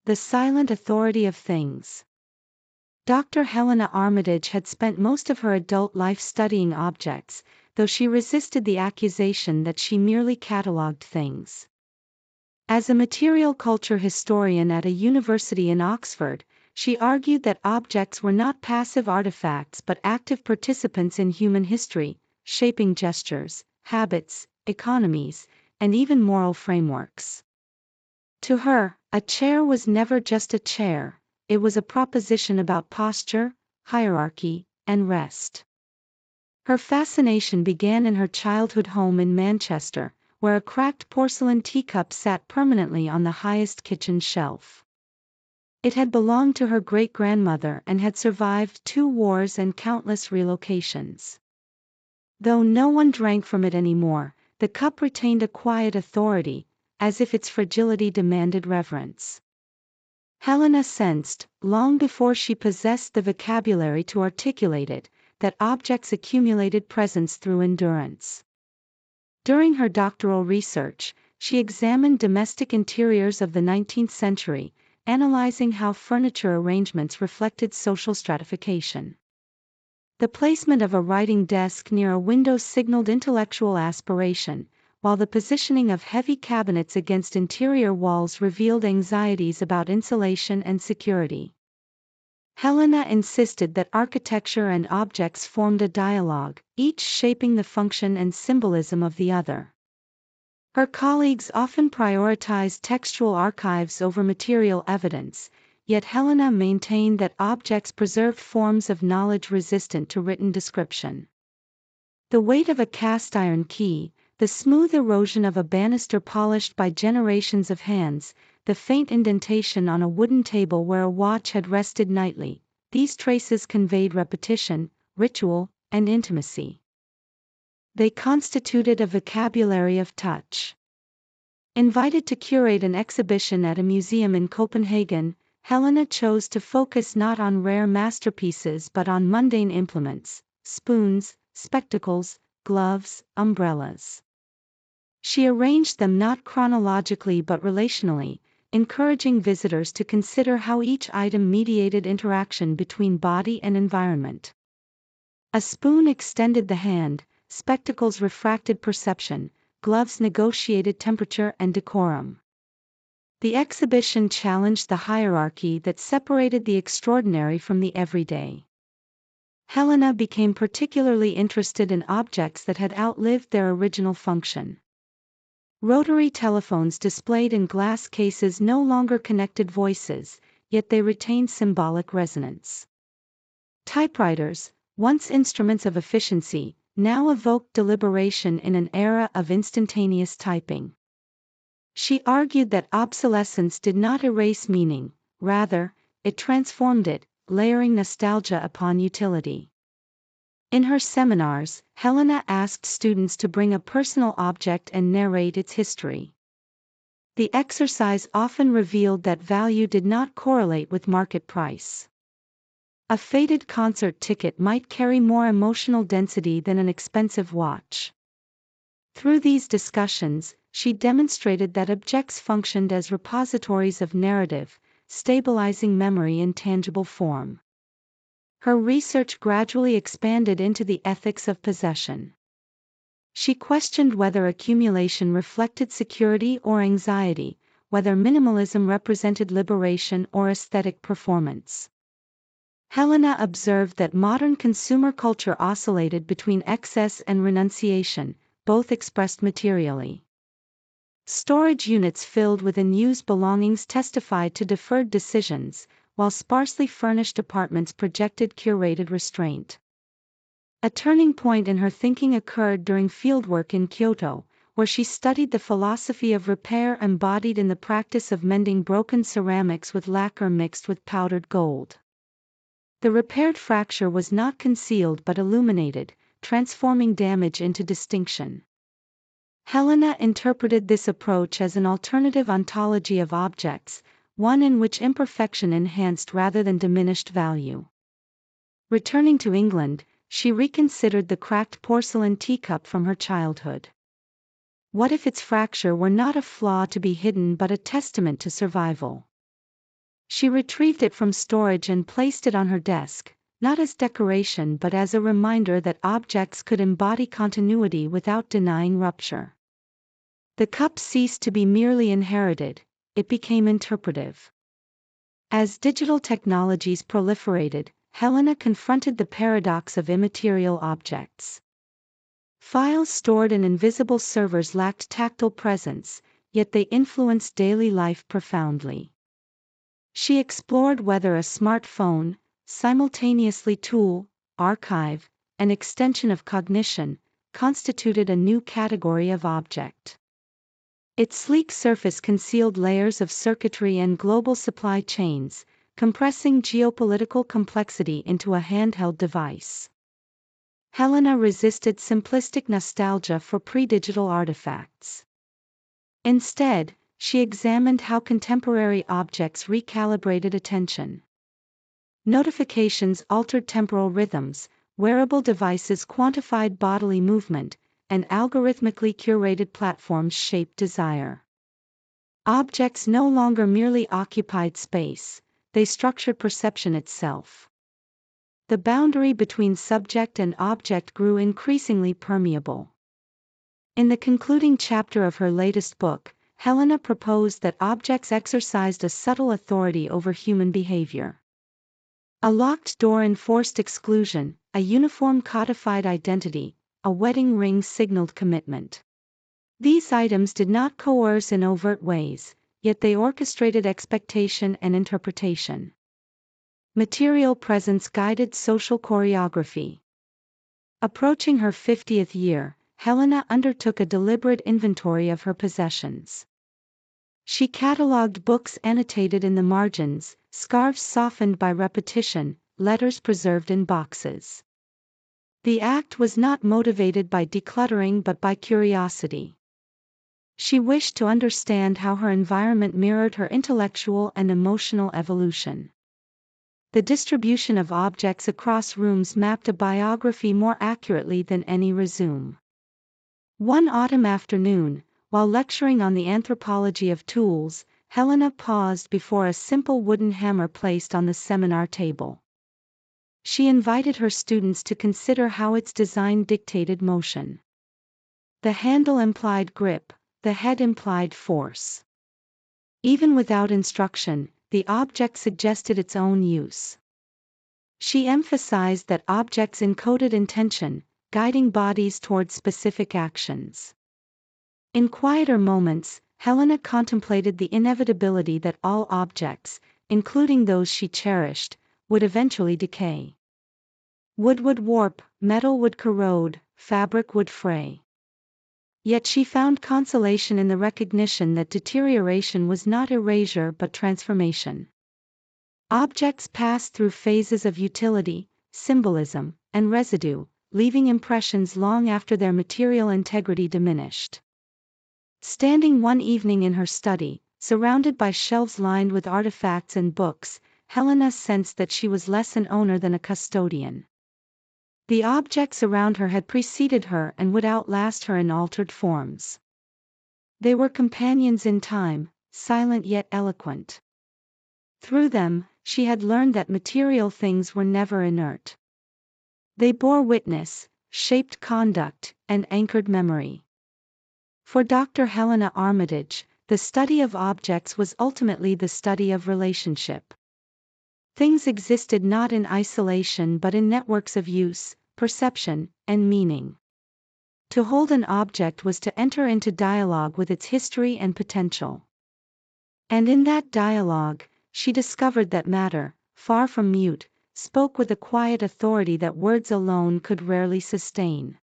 The silent authority of things. Dr. Helena Armitage had spent most of her adult life studying objects, though she resisted the accusation that she merely catalogued things. As a material culture historian at a university in Oxford, she argued that objects were not passive artifacts but active participants in human history, shaping gestures, habits, economies, and even moral frameworks. To her, a chair was never just a chair, it was a proposition about posture, hierarchy, and rest. Her fascination began in her childhood home in Manchester, where a cracked porcelain teacup sat permanently on the highest kitchen shelf. It had belonged to her great-grandmother and had survived 2 wars and countless relocations. Though no one drank from it anymore, the cup retained a quiet authority, as if its fragility demanded reverence. Helena sensed, long before she possessed the vocabulary to articulate it, that objects accumulated presence through endurance. During her doctoral research, she examined domestic interiors of the 19th century, analyzing how furniture arrangements reflected social stratification. The placement of a writing desk near a window signaled intellectual aspiration, while the positioning of heavy cabinets against interior walls revealed anxieties about insulation and security. Helena insisted that architecture and objects formed a dialogue, each shaping the function and symbolism of the other. Her colleagues often prioritized textual archives over material evidence, yet Helena maintained that objects preserved forms of knowledge resistant to written description. The weight of a cast-iron key, the smooth erosion of a banister polished by generations of hands, the faint indentation on a wooden table where a watch had rested nightly, these traces conveyed repetition, ritual, and intimacy. They constituted a vocabulary of touch. Invited to curate an exhibition at a museum in Copenhagen, Helena chose to focus not on rare masterpieces but on mundane implements, spoons, spectacles, gloves, umbrellas. She arranged them not chronologically but relationally, encouraging visitors to consider how each item mediated interaction between body and environment. A spoon extended the hand, spectacles refracted perception, gloves negotiated temperature and decorum. The exhibition challenged the hierarchy that separated the extraordinary from the everyday. Helena became particularly interested in objects that had outlived their original function. Rotary telephones displayed in glass cases no longer connected voices, yet they retained symbolic resonance. Typewriters, once instruments of efficiency, now evoked deliberation in an era of instantaneous typing. She argued that obsolescence did not erase meaning, rather, it transformed it, layering nostalgia upon utility. In her seminars, Helena asked students to bring a personal object and narrate its history. The exercise often revealed that value did not correlate with market price. A faded concert ticket might carry more emotional density than an expensive watch. Through these discussions, she demonstrated that objects functioned as repositories of narrative, stabilizing memory in tangible form. Her research gradually expanded into the ethics of possession. She questioned whether accumulation reflected security or anxiety, whether minimalism represented liberation or aesthetic performance. Helena observed that modern consumer culture oscillated between excess and renunciation, both expressed materially. Storage units filled with unused belongings testified to deferred decisions, while sparsely furnished apartments projected curated restraint. A turning point in her thinking occurred during fieldwork in Kyoto, where she studied the philosophy of repair embodied in the practice of mending broken ceramics with lacquer mixed with powdered gold. The repaired fracture was not concealed but illuminated, transforming damage into distinction. Helena interpreted this approach as an alternative ontology of objects, one in which imperfection enhanced rather than diminished value. Returning to England, she reconsidered the cracked porcelain teacup from her childhood. What if its fracture were not a flaw to be hidden but a testament to survival? She retrieved it from storage and placed it on her desk, not as decoration but as a reminder that objects could embody continuity without denying rupture. The cup ceased to be merely inherited, it became interpretive. As digital technologies proliferated, Helena confronted the paradox of immaterial objects. Files stored in invisible servers lacked tactile presence, yet they influenced daily life profoundly. She explored whether a smartphone, simultaneously tool, archive, and extension of cognition, constituted a new category of object. Its sleek surface concealed layers of circuitry and global supply chains, compressing geopolitical complexity into a handheld device. Helena resisted simplistic nostalgia for pre-digital artifacts. Instead, she examined how contemporary objects recalibrated attention. Notifications altered temporal rhythms, wearable devices quantified bodily movement, and algorithmically curated platforms shaped desire. Objects no longer merely occupied space, they structured perception itself. The boundary between subject and object grew increasingly permeable. In the concluding chapter of her latest book, Helena proposed that objects exercised a subtle authority over human behavior. A locked door enforced exclusion, a uniform codified identity, a wedding ring signaled commitment. These items did not coerce in overt ways, yet they orchestrated expectation and interpretation. Material presence guided social choreography. Approaching her 50th year, Helena undertook a deliberate inventory of her possessions. She catalogued books annotated in the margins, scarves softened by repetition, letters preserved in boxes. The act was not motivated by decluttering but by curiosity. She wished to understand how her environment mirrored her intellectual and emotional evolution. The distribution of objects across rooms mapped a biography more accurately than any resume. One autumn afternoon, while lecturing on the anthropology of tools, Helena paused before a simple wooden hammer placed on the seminar table. She invited her students to consider how its design dictated motion. The handle implied grip, the head implied force. Even without instruction, the object suggested its own use. She emphasized that objects encoded intention, guiding bodies toward specific actions. In quieter moments, Helena contemplated the inevitability that all objects, including those she cherished, would eventually decay. Wood would warp, metal would corrode, fabric would fray. Yet she found consolation in the recognition that deterioration was not erasure but transformation. Objects passed through phases of utility, symbolism, and residue, leaving impressions long after their material integrity diminished. Standing one evening in her study, surrounded by shelves lined with artifacts and books, Helena sensed that she was less an owner than a custodian. The objects around her had preceded her and would outlast her in altered forms. They were companions in time, silent yet eloquent. Through them, she had learned that material things were never inert. They bore witness, shaped conduct, and anchored memory. For Dr. Helena Armitage, the study of objects was ultimately the study of relationship. Things existed not in isolation but in networks of use, perception, and meaning. To hold an object was to enter into dialogue with its history and potential. And in that dialogue, she discovered that matter, far from mute, spoke with a quiet authority that words alone could rarely sustain.